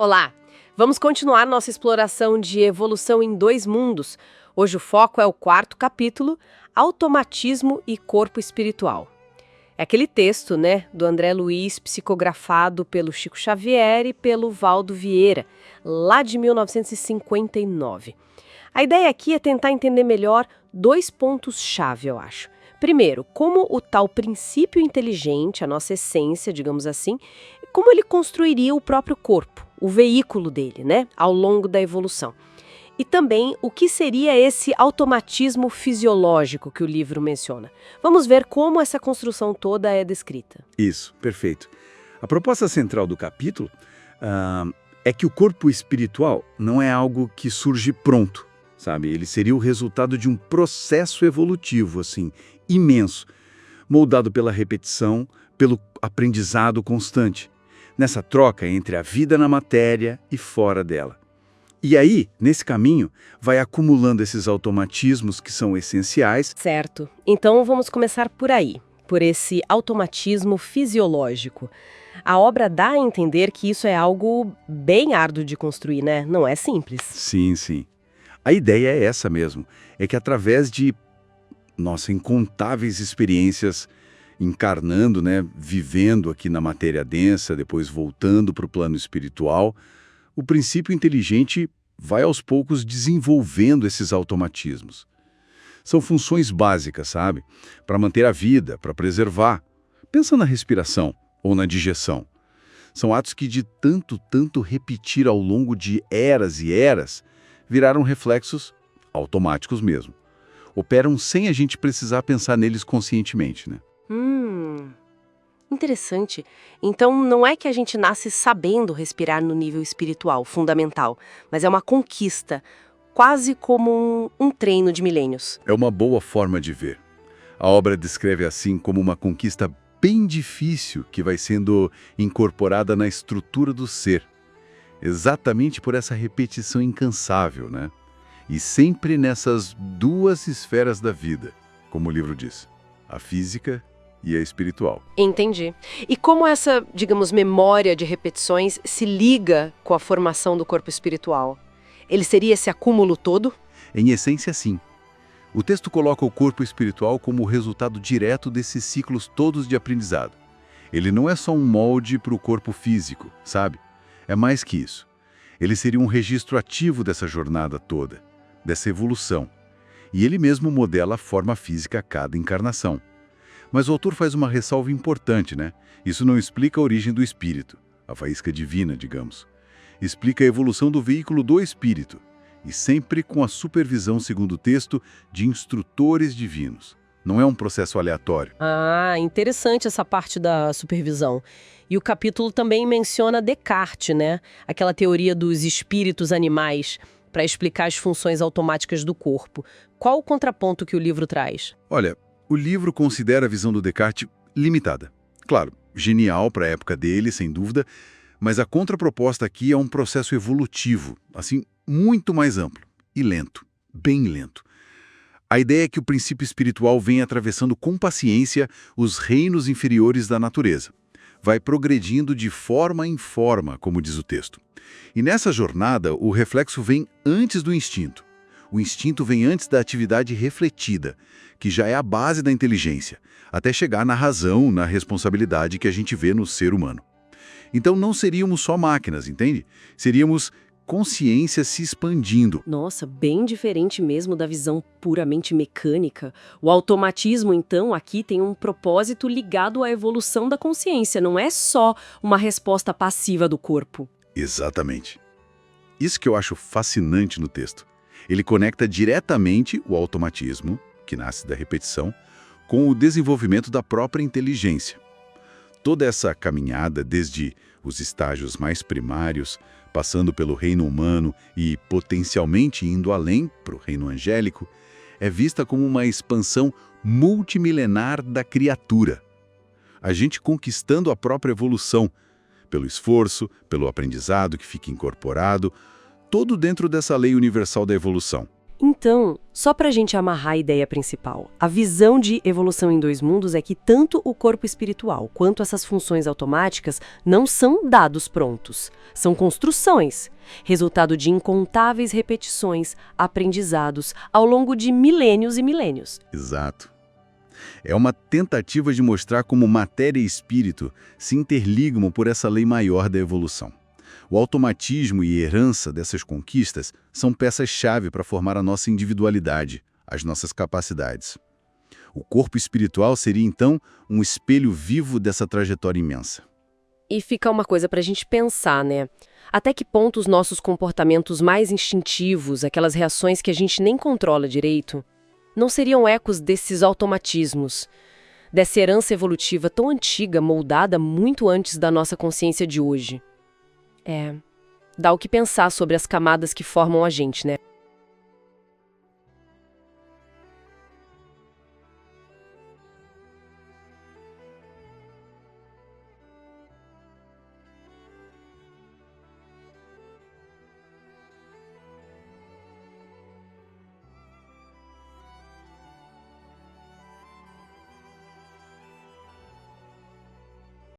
Olá! Vamos continuar nossa exploração de evolução em dois mundos. Hoje o foco é o quarto capítulo, Automatismo e Corpo Espiritual. É aquele texto, né, do André Luiz, psicografado pelo Chico Xavier e pelo Valdo Vieira, lá de 1959. A ideia aqui é tentar entender melhor dois pontos-chave, eu acho. Primeiro, como o tal princípio inteligente, a nossa essência, digamos assim, como ele construiria o próprio corpo, o veículo dele, né, ao longo da evolução. E também o que seria esse automatismo fisiológico que o livro menciona. Vamos ver como essa construção toda é descrita. Isso, perfeito. A proposta central do capítulo é que o corpo espiritual não é algo que surge pronto, sabe? Ele seria o resultado de um processo evolutivo, assim, imenso, moldado pela repetição, pelo aprendizado constante, nessa troca entre a vida na matéria e fora dela. E aí, nesse caminho, vai acumulando esses automatismos que são essenciais. Certo. Então vamos começar por aí, por esse automatismo fisiológico. A obra dá a entender que isso é algo bem árduo de construir, né? Não é simples. Sim, sim. A ideia é essa mesmo, é que através de, incontáveis experiências, encarnando, né, vivendo aqui na matéria densa, depois voltando para o plano espiritual, o princípio inteligente vai aos poucos desenvolvendo esses automatismos. São funções básicas, sabe? Para manter a vida, para preservar. Pensa na respiração ou na digestão. São atos que de tanto repetir ao longo de eras e eras, viraram reflexos automáticos mesmo. Operam sem a gente precisar pensar neles conscientemente, né? Interessante. Então, não é que a gente nasce sabendo respirar no nível espiritual, fundamental, mas é uma conquista, quase como um treino de milênios. É uma boa forma de ver. A obra descreve assim como uma conquista bem difícil que vai sendo incorporada na estrutura do ser. Exatamente por essa repetição incansável, né? E sempre nessas duas esferas da vida, como o livro diz, a física e a espiritual. Entendi. E como essa, digamos, memória de repetições se liga com a formação do corpo espiritual? Ele seria esse acúmulo todo? Em essência, sim. O texto coloca o corpo espiritual como o resultado direto desses ciclos todos de aprendizado. Ele não é só um molde para o corpo físico, sabe? É mais que isso. Ele seria um registro ativo dessa jornada toda, dessa evolução. E ele mesmo modela a forma física a cada encarnação. Mas o autor faz uma ressalva importante, né? Isso não explica a origem do espírito, a faísca divina, digamos. Explica a evolução do veículo do espírito, e sempre com a supervisão, segundo o texto, de instrutores divinos. Não é um processo aleatório. Ah, interessante essa parte da supervisão. E o capítulo também menciona Descartes, né? Aquela teoria dos espíritos animais, para explicar as funções automáticas do corpo. Qual o contraponto que o livro traz? Olha, o livro considera a visão do Descartes limitada. Claro, genial para a época dele, sem dúvida, mas a contraproposta aqui é um processo evolutivo, assim, muito mais amplo e lento, bem lento. A ideia é que o princípio espiritual vem atravessando com paciência os reinos inferiores da natureza. Vai progredindo de forma em forma, como diz o texto. E nessa jornada, o reflexo vem antes do instinto. O instinto vem antes da atividade refletida, que já é a base da inteligência, até chegar na razão, na responsabilidade que a gente vê no ser humano. Então não seríamos só máquinas, entende? Seríamos consciência se expandindo. Nossa, bem diferente mesmo da visão puramente mecânica. O automatismo, então, aqui tem um propósito ligado à evolução da consciência, não é só uma resposta passiva do corpo. Exatamente. Isso que eu acho fascinante no texto. Ele conecta diretamente o automatismo, que nasce da repetição, com o desenvolvimento da própria inteligência. Toda essa caminhada, desde os estágios mais primários, passando pelo reino humano e potencialmente indo além para o reino angélico, é vista como uma expansão multimilenar da criatura. A gente conquistando a própria evolução, pelo esforço, pelo aprendizado que fica incorporado, todo dentro dessa lei universal da evolução. Então, só para a gente amarrar a ideia principal, a visão de evolução em dois mundos é que tanto o corpo espiritual quanto essas funções automáticas não são dados prontos, são construções, resultado de incontáveis repetições, aprendizados ao longo de milênios e milênios. Exato. É uma tentativa de mostrar como matéria e espírito se interligam por essa lei maior da evolução. O automatismo e herança dessas conquistas são peças-chave para formar a nossa individualidade, as nossas capacidades. O corpo espiritual seria, então, um espelho vivo dessa trajetória imensa. E fica uma coisa para a gente pensar, né? Até que ponto os nossos comportamentos mais instintivos, aquelas reações que a gente nem controla direito, não seriam ecos desses automatismos, dessa herança evolutiva tão antiga, moldada muito antes da nossa consciência de hoje? Dá o que pensar sobre as camadas que formam a gente, né?